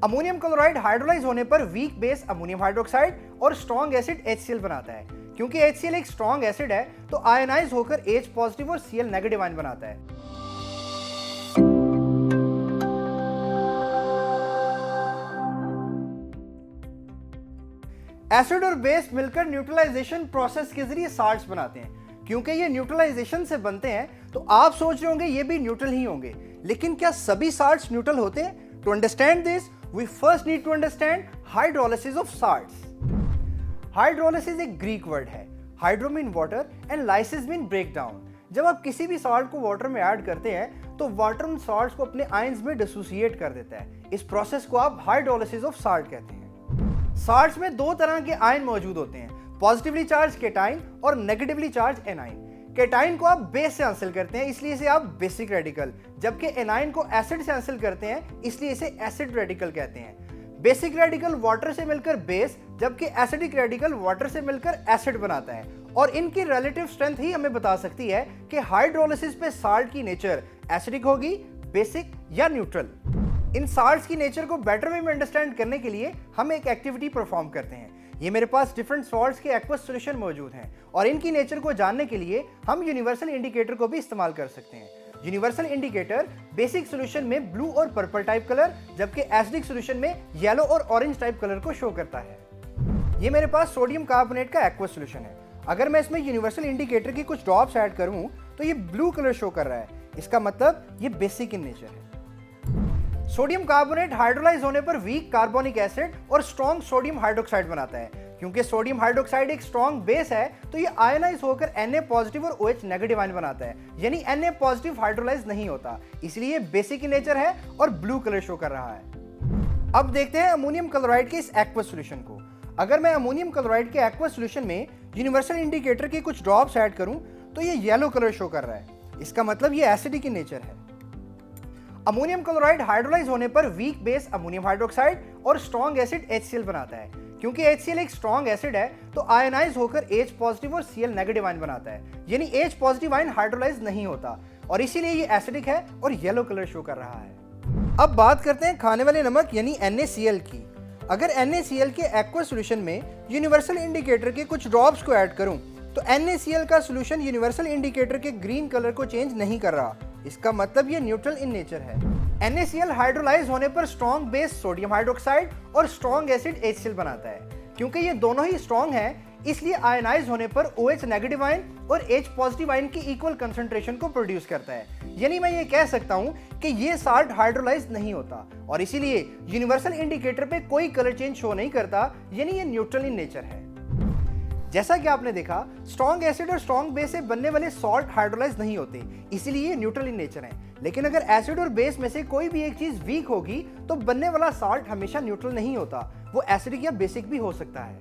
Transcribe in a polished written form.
Ammonium chloride hydrolyse होने पर weak base ammonium hydroxide और स्ट्रॉन्ग एसिड HCl बनाता है। क्योंकि HCl एक स्ट्रॉन्ग एसिड है तो आयनाइज होकर H पॉजिटिव और Cl नेगेटिव आयन बनाता है। एसिड और बेस मिलकर न्यूट्रलाइजेशन प्रोसेस के जरिए साल्ट्स बनाते हैं। क्योंकि ये न्यूट्रलाइजेशन से बनते हैं तो आप सोच रहे होंगे ये भी न्यूट्रल ही होंगे, लेकिन क्या सभी साल्ट्स न्यूट्रल होते हैं? To understand this we first need to understand hydrolysis of salts. Hydrolysis एक ग्रीक वर्ड है। Hydro mean water and lysis mean break down. जब आप किसी भी साल्ट को वाटर में ऐड करते हैं तो वाटर उन साल्ट्स को अपने आयंस में डिसोसिएट कर देता है। इस प्रोसेस को आप हाइड्रोलिसिस ऑफ साल्ट कहते हैं। साल्ट्स में दो तरह के आयन मौजूद होते हैं, पॉजिटिवली चार्ज केटाइन और नेगेटिवली चार्ज एनाइन। केटाइन को आप बेस से हासिल करते हैं इसलिए इसे आप बेसिक रेडिकल, जबकि एनाइन को एसिड से हासिल करते हैं इसलिए इसे एसिड रेडिकल कहते हैं। बेसिक रेडिकल वाटर से मिलकर बेस, जबकि एसिडिक रेडिकल वाटर से मिलकर एसिड बनाता है। और इनकी रिलेटिव स्ट्रेंथ ही हमें बता सकती है कि हाइड्रोलिसिस पे साल्ट की नेचर एसिडिक होगी, बेसिक या न्यूट्रल। इन साल्ट्स की नेचर को बेटर वे में अंडरस्टैंड करने के लिए हम एक एक्टिविटी परफॉर्म करते हैं। ये मेरे पास डिफरेंट सॉल्ट्स के एक्वस सॉल्यूशन मौजूद हैं और इनकी नेचर को जानने के लिए हम यूनिवर्सल इंडिकेटर को भी इस्तेमाल कर सकते हैं। यूनिवर्सल इंडिकेटर बेसिक सॉल्यूशन में ब्लू और पर्पल टाइप कलर, जबकि एसिडिक सॉल्यूशन में येलो और ऑरेंज टाइप कलर को शो करता है। ये मेरे पास सोडियम कार्बोनेट का एक्वस सॉल्यूशन है। अगर मैं इसमें यूनिवर्सल इंडिकेटर की कुछ ड्रॉप्स ऐड करूं तो ये ब्लू कलर शो कर रहा है। इसका मतलब ये बेसिक इन नेचर है। सोडियम कार्बोनेट हाइड्रोलाइज होने पर वीक कार्बोनिक एसिड और स्ट्रॉन्ग सोडियम हाइड्रोक्साइड बनाता है। क्योंकि सोडियम हाइड्रोक्साइड एक स्ट्रॉन्ग बेस है तो ये आयनाइज होकर Na पॉजिटिव और OH नेगेटिव आयन बनाता है, यानी Na पॉजिटिव हाइड्रोलाइज नहीं होता, इसलिए बेसिक इन नेचर है और ब्लू कलर शो कर रहा है। अब देखते हैं अमोनियम क्लोराइड के इस एक्वस सॉल्यूशन को। अगर मैं अमोनियम क्लोराइड के एक्वस सॉल्यूशन में यूनिवर्सल इंडिकेटर के कुछ ड्रॉप्स ऐड करूं तो ये येलो कलर शो कर रहा है। इसका मतलब ये एसिडिक इन नेचर है। अमोनियम क्लोराइड हाइड्रोलाइज होने पर वीक बेस अमोनियम हाइड्रोक्साइड और स्ट्रॉन्ग एसिड HCl बनाता है। क्योंकि HCl एक स्ट्रॉन्ग एसिड है तो आयनाइज होकर H पॉजिटिव और Cl नेगेटिव आयन बनाता है, यानी H पॉजिटिव आयन हाइड्रोलाइज नहीं होता और इसीलिए ये एसिडिक है और येलो कलर शो कर रहा है। अब बात करते हैं खाने वाले नमक यानी NaCl की। अगर NaCl के एक्वस सॉल्यूशन में यूनिवर्सल इंडिकेटर के कुछ ड्रॉप्स को ऐड करूं तो NaCl का सॉल्यूशन यूनिवर्सल इंडिकेटर के ग्रीन कलर को चेंज नहीं कर रहा। इसका मतलब ये न्यूट्रल इन नेचर है। NaCl हाइड्रोलाइज होने पर स्ट्रॉन्ग बेस सोडियम हाइड्रोक्साइड और स्ट्रॉन्ग एसिड HCl बनाता है। क्योंकि ये दोनों ही स्ट्रॉन्ग हैं इसलिए आयनाइज होने पर OH नेगेटिव आयन और H पॉजिटिव आयन की इक्वल कंसंट्रेशन को प्रोड्यूस करता है। यानी मैं ये कह सकता हूं कि ये साल्ट हाइड्रोलाइज नहीं होता और इसीलिए यूनिवर्सल इंडिकेटर पे कोई कलर चेंज शो नहीं करता, यानी ये न्यूट्रल इन नेचर है। जैसा कि आपने देखा, स्ट्रॉन्ग एसिड और स्ट्रॉन्ग बेस से बनने वाले सॉल्ट हाइड्रोलाइज नहीं होते, इसीलिए ये न्यूट्रल इन नेचर है। लेकिन अगर एसिड और बेस में से कोई भी एक चीज वीक होगी तो बनने वाला सॉल्ट हमेशा न्यूट्रल नहीं होता, वो एसिडिक या बेसिक भी हो सकता है।